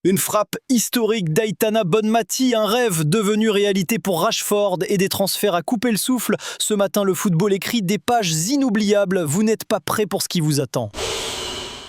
Une frappe historique d'Aitana Bonmati, un rêve devenu réalité pour Rashford et des transferts à couper le souffle. Ce matin, le football écrit des pages inoubliables. Vous n'êtes pas prêts pour ce qui vous attend.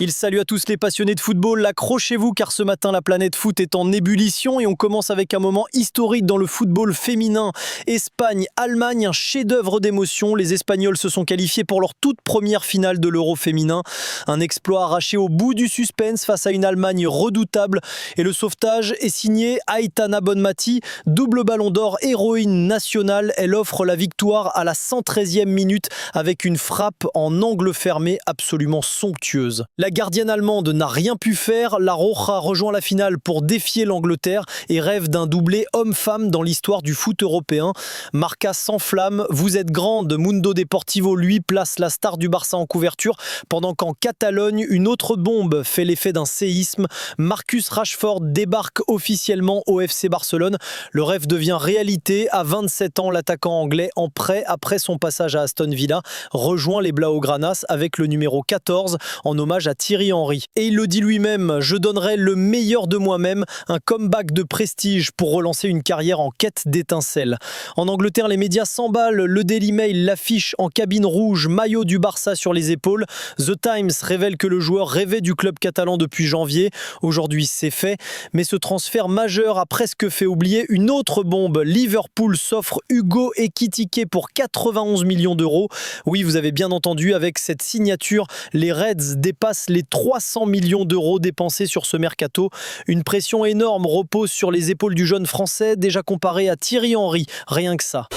Il salue à tous les passionnés de football, accrochez-vous car ce matin la planète foot est en ébullition et on commence avec un moment historique dans le football féminin. Espagne-Allemagne, un chef-d'œuvre d'émotion. Les Espagnols se sont qualifiés pour leur toute première finale de l'Euro féminin. Un exploit arraché au bout du suspense face à une Allemagne redoutable et le sauvetage est signé Aitana Bonmati, double ballon d'or, héroïne nationale. Elle offre la victoire à la 113e minute avec une frappe en angle fermé absolument somptueuse. La gardienne allemande n'a rien pu faire, la Roja rejoint la finale pour défier l'Angleterre et rêve d'un doublé homme-femme dans l'histoire du foot européen. Marca s'enflamme, vous êtes grande, Mundo Deportivo lui place la star du Barça en couverture, pendant qu'en Catalogne, une autre bombe fait l'effet d'un séisme. Marcus Rashford débarque officiellement au FC Barcelone. Le rêve devient réalité. À 27 ans, l'attaquant anglais, en prêt après son passage à Aston Villa, rejoint les Blaugranas avec le numéro 14 en hommage à Thierry Henry. Et il le dit lui-même, je donnerai le meilleur de moi-même, un comeback de prestige pour relancer une carrière en quête d'étincelles. En Angleterre, les médias s'emballent, le Daily Mail l'affiche en cabine rouge, maillot du Barça sur les épaules. The Times révèle que le joueur rêvait du club catalan depuis janvier. Aujourd'hui, c'est fait, mais ce transfert majeur a presque fait oublier une autre bombe. Liverpool s'offre Hugo Ekitike pour 91 millions d'euros. Oui, vous avez bien entendu, avec cette signature, les Reds dépassent les 300 millions d'euros dépensés sur ce mercato. Une pression énorme repose sur les épaules du jeune Français, déjà comparé à Thierry Henry, rien que ça.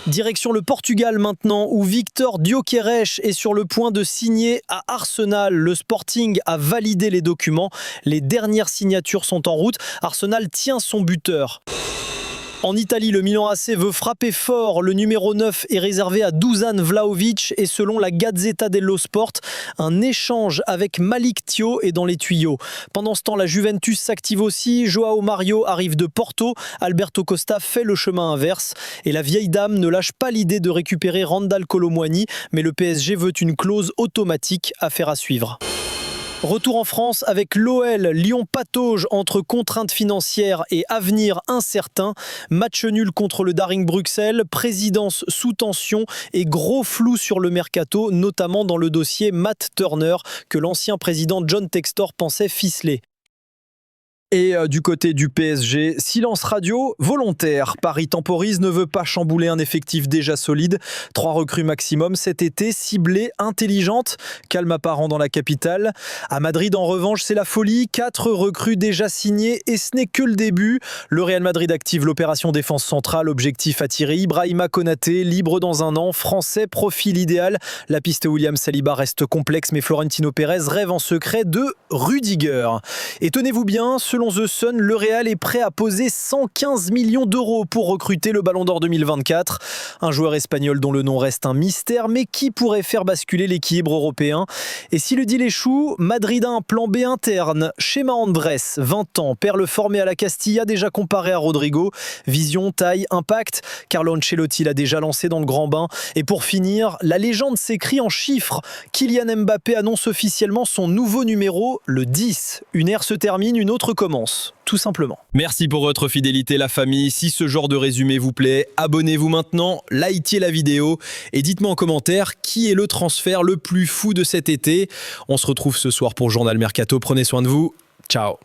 Direction le Portugal maintenant, où Victor Gyökeres est sur le point de signer à Arsenal. Le Sporting a validé les documents. Les dernières signatures sont en route. Arsenal tient son buteur. En Italie, le Milan AC veut frapper fort. Le numéro 9 est réservé à Dusan Vlahovic et selon la Gazzetta dello Sport, un échange avec Malick Thiaw est dans les tuyaux. Pendant ce temps, la Juventus s'active aussi. Joao Mario arrive de Porto. Alberto Costa fait le chemin inverse. Et la vieille dame ne lâche pas l'idée de récupérer Randal Kolo Muani, mais le PSG veut une clause automatique, affaire à suivre. Retour en France avec l'OL. Lyon patauge entre contraintes financières et avenir incertain. Match nul contre le Daring Bruxelles, présidence sous tension et gros flou sur le mercato, notamment dans le dossier Matt Turner que l'ancien président John Textor pensait ficeler. Et du côté du PSG, silence radio volontaire. Paris temporise, ne veut pas chambouler un effectif déjà solide. 3 recrues maximum cet été, ciblées, intelligentes. Calme apparent dans la capitale. À Madrid, en revanche, c'est la folie. 4 recrues déjà signées et ce n'est que le début. Le Real Madrid active l'opération défense centrale. Objectif attirer Ibrahima Konaté, libre dans un an. Français, profil idéal. La piste William Saliba reste complexe, mais Florentino Pérez rêve en secret de Rudiger. Et tenez-vous bien, selon The Sun, le Real est prêt à poser 115 millions d'euros pour recruter le Ballon d'Or 2024. Un joueur espagnol dont le nom reste un mystère, mais qui pourrait faire basculer l'équilibre européen. Et si le deal échoue, Madrid a un plan B interne. Chema Andrés, 20 ans, perle formé à la Castilla, déjà comparé à Rodrigo. Vision, taille, impact. Carlo Ancelotti l'a déjà lancé dans le grand bain. Et pour finir, la légende s'écrit en chiffres. Kylian Mbappé annonce officiellement son nouveau numéro, le 10. Une ère se termine, une autre commence. Tout simplement. Merci pour votre fidélité, la famille. Si ce genre de résumé vous plaît, abonnez-vous maintenant, likez la vidéo et dites-moi en commentaire qui est le transfert le plus fou de cet été. On se retrouve ce soir pour Journal Mercato. Prenez soin de vous. Ciao.